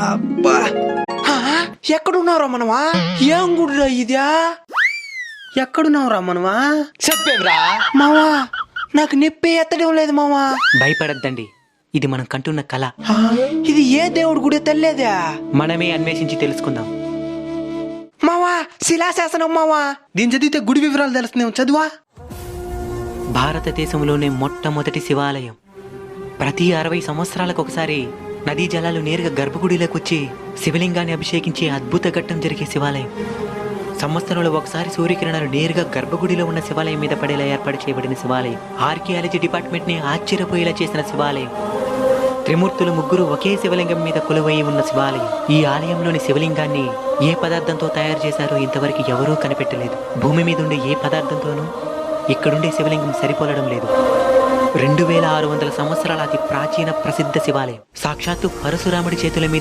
అబ్బా ఎక్కడున్నారా మనమా? ఏం గుడిరా ఇదా? ఎక్కడున్నావురా మనమా? చెప్పేవ్రా మావా నాకు నొప్పి ఎత్తడం లేదు మావా. భయపడద్దండి, ఇది మనం కంటున్న కళ. ఇది ఏ దేవుడి గుడి తెల్లేదా? మనమే అన్వేషించి తెలుసుకుందాం. మావా శిలాశాసనం మావా. దీని చదివితే గుడి వివరాలు తెలుస్తున్నాం, చదువా. భారతదేశంలోనే మొట్టమొదటి శివాలయం. ప్రతి 60 సంవత్సరాలకు ఒకసారి నదీ జలాలు నేరుగా గర్భగుడిలోకి వచ్చి శివలింగాన్ని అభిషేకించే అద్భుత ఘట్టం జరిగే శివాలయం. సంవత్సరంలో ఒకసారి సూర్యకిరణాలు నేరుగా గర్భగుడిలో ఉన్న శివాలయం మీద పడేలా ఏర్పాటు చేయబడిన శివాలయం. ఆర్కియాలజీ డిపార్ట్మెంట్ ని ఆశ్చర్యపోయేలా చేసిన శివాలయం. త్రిమూర్తులు ముగ్గురు ఒకే శివలింగం మీద కొలువై ఉన్న శివాలయం. ఈ ఆలయంలోని శివలింగాన్ని ఏ పదార్థంతో తయారు చేశారో ఇంతవరకు ఎవరూ కనిపెట్టలేదు. భూమి మీద ఉండే ఏ పదార్థంతోనూ ఇక్కడుండే శివలింగం సరిపోలడం లేదు. 2600 సంవత్సరాల అతి ప్రాచీన ప్రసిద్ధ శివాలయం. సాక్షాత్తు పరశురాముడి చేతుల మీద